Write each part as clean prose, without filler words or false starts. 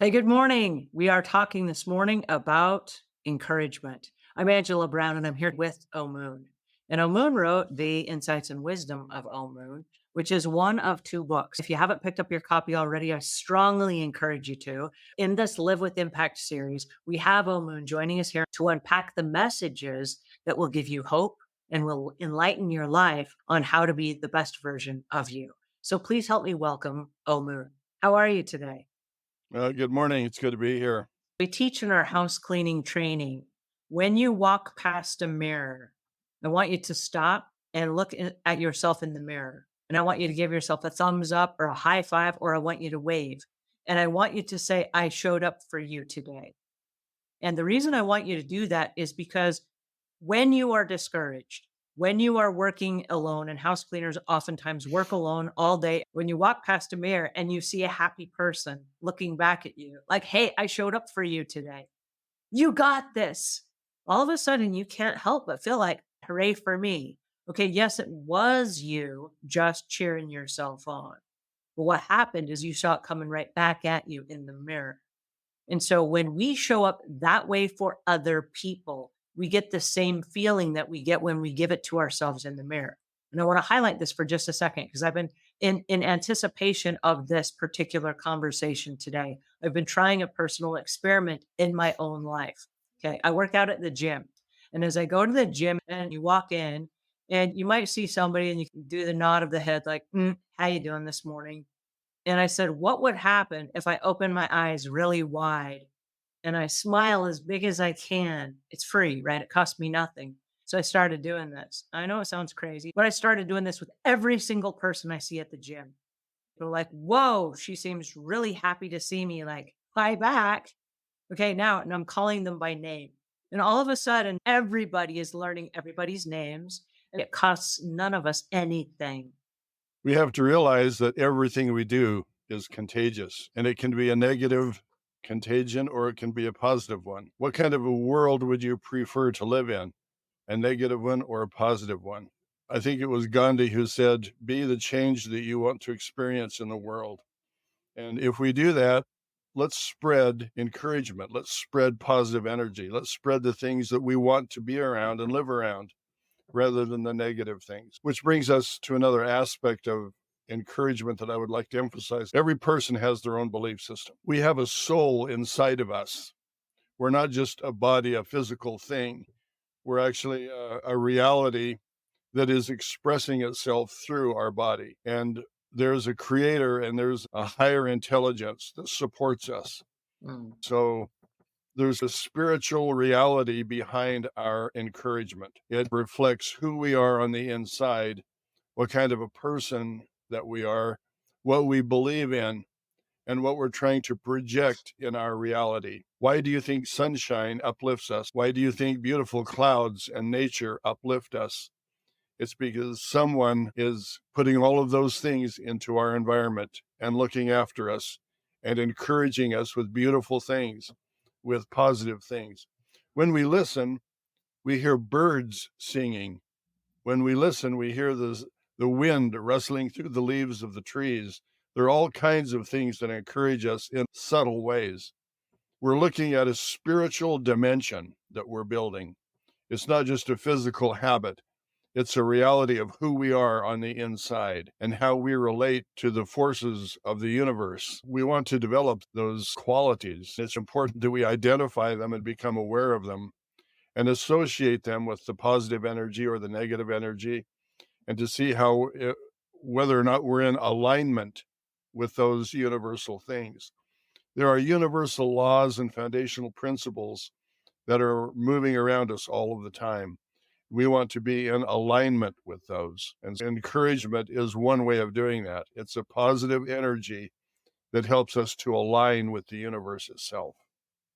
Hey, good morning. We are talking this morning about encouragement. I'm Angela Brown and I'm here with Omuugn. And Omuugn wrote The Insights and Wisdom of Omuugn, which is one of two books. If you haven't picked up your copy already, I strongly encourage you to. In this Live with Impact series, we have Omuugn joining us here to unpack the messages that will give you hope and will enlighten your life on how to be the best version of you. So please help me welcome Omuugn. How are you today? Good morning. It's good to be here. We teach in our house cleaning training. When you walk past a mirror, I want you to stop and at yourself in the mirror. And I want you to give yourself a thumbs up or a high five, or I want you to wave. And I want you to say, I showed up for you today. And the reason I want you to do that is because when you are discouraged, when you are working alone, and house cleaners oftentimes work alone all day, when you walk past a mirror and you see a happy person looking back at you, like, hey, I showed up for you today. You got this. All of a sudden, you can't help but feel like, hooray for me. Okay, yes, it was you just cheering yourself on. But what happened is you saw it coming right back at you in the mirror. And so when we show up that way for other people, we get the same feeling that we get when we give it to ourselves in the mirror. And I want to highlight this for just a second because I've been in anticipation of this particular conversation today. I've been trying a personal experiment in my own life. Okay. I work out at the gym. And as I go to the gym and you walk in and you might see somebody and you can do the nod of the head like, how you doing this morning? And I said, what would happen if I open my eyes really wide and I smile as big as I can? It's free, right? It costs me nothing. So I started doing this. I know it sounds crazy, but I started doing this with every single person I see at the gym. They're like, whoa, she seems really happy to see me. Like, hi back. Okay, now, and I'm calling them by name. And all of a sudden, everybody is learning everybody's names, and it costs none of us anything. We have to realize that everything we do is contagious, and it can be a negative contagion or it can be a positive one. What kind of a world would you prefer to live in? A negative one or a positive one? I think it was Gandhi who said, be the change that you want to experience in the world. And if we do that, let's spread encouragement. Let's spread positive energy. Let's spread the things that we want to be around and live around, rather than the negative things. Which brings us to another aspect of encouragement that I would like to emphasize. Every person has their own belief system. We have a soul inside of us. We're not just a body, a physical thing. We're actually a reality that is expressing itself through our body. And there's a creator and there's a higher intelligence that supports us. Mm. So there's a spiritual reality behind our encouragement. It reflects who we are on the inside, what kind of a person that we are, what we believe in, and what we're trying to project in our reality. Why do you think sunshine uplifts us? Why do you think beautiful clouds and nature uplift us? It's because someone is putting all of those things into our environment and looking after us and encouraging us with beautiful things, with positive things. When we listen, we hear birds singing. When we listen, we hear the wind rustling through the leaves of the trees. There are all kinds of things that encourage us in subtle ways. We're looking at a spiritual dimension that we're building. It's not just a physical habit. It's a reality of who we are on the inside and how we relate to the forces of the universe. We want to develop those qualities. It's important that we identify them and become aware of them and associate them with the positive energy or the negative energy, and to see whether or not we're in alignment with those universal things. There are universal laws and foundational principles that are moving around us all of the time. We want to be in alignment with those. And encouragement is one way of doing that. It's a positive energy that helps us to align with the universe itself.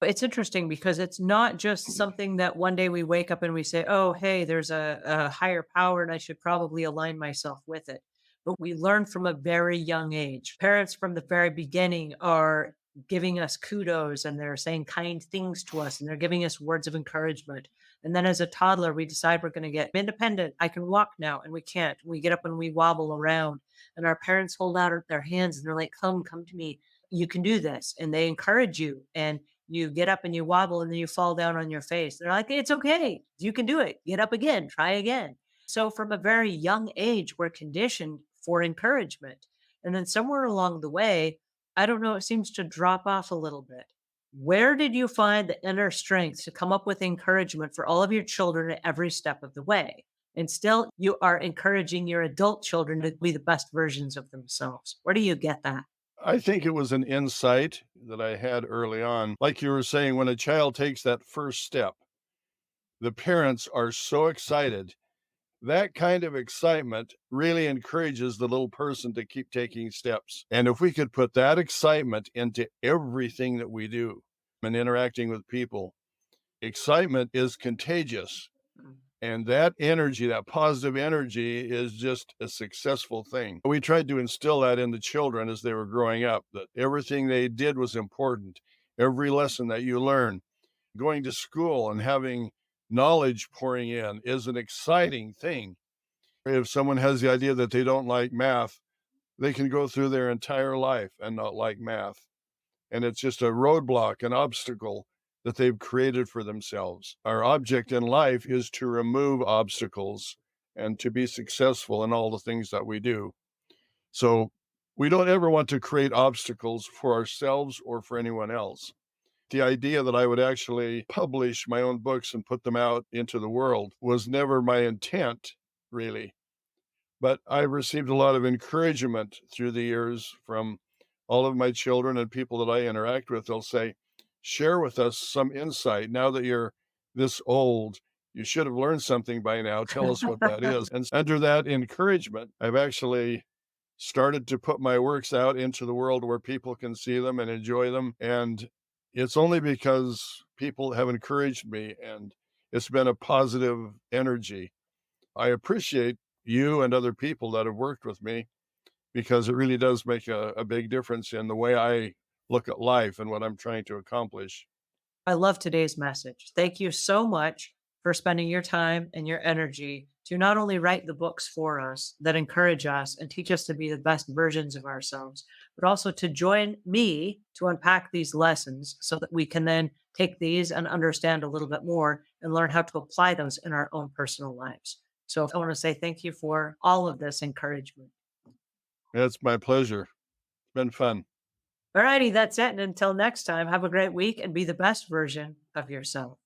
It's interesting because it's not just something that one day we wake up and we say, oh, hey, there's a higher power and I should probably align myself with it. But we learn from a very young age. Parents from the very beginning are giving us kudos and they're saying kind things to us and they're giving us words of encouragement. And then as a toddler, we decide we're going to get independent. I can walk now and we can't. We get up and we wobble around and our parents hold out their hands and they're like, come to me. You can do this. And they encourage you, and you get up and you wobble and then you fall down on your face. They're like, it's okay. You can do it. Get up again, try again. So from a very young age, we're conditioned for encouragement. And then somewhere along the way, I don't know, it seems to drop off a little bit. Where did you find the inner strength to come up with encouragement for all of your children at every step of the way? And still, you are encouraging your adult children to be the best versions of themselves. Where do you get that? I think it was an insight that I had early on. Like you were saying, when a child takes that first step, the parents are so excited. That kind of excitement really encourages the little person to keep taking steps. And if we could put that excitement into everything that we do and interacting with people, excitement is contagious. Mm. And that energy, that positive energy, is just a successful thing. We tried to instill that in the children as they were growing up, that everything they did was important. Every lesson that you learn, going to school and having knowledge pouring in is an exciting thing. If someone has the idea that they don't like math, they can go through their entire life and not like math. And it's just a roadblock, an obstacle that they've created for themselves. Our object in life is to remove obstacles and to be successful in all the things that we do. So we don't ever want to create obstacles for ourselves or for anyone else. The idea that I would actually publish my own books and put them out into the world was never my intent, really. But I've received a lot of encouragement through the years from all of my children and people that I interact with. They'll say, share with us some insight. Now that you're this old, you should have learned something by now. Tell us what that is. And under that encouragement, I've actually started to put my works out into the world where people can see them and enjoy them. And it's only because people have encouraged me and it's been a positive energy. I appreciate you and other people that have worked with me because it really does make a big difference in the way I look at life and what I'm trying to accomplish. I love today's message. Thank you so much for spending your time and your energy to not only write the books for us that encourage us and teach us to be the best versions of ourselves, but also to join me to unpack these lessons so that we can then take these and understand a little bit more and learn how to apply those in our own personal lives. So I want to say thank you for all of this encouragement. It's my pleasure. It's been fun. Alrighty, that's it. And until next time, have a great week and be the best version of yourself.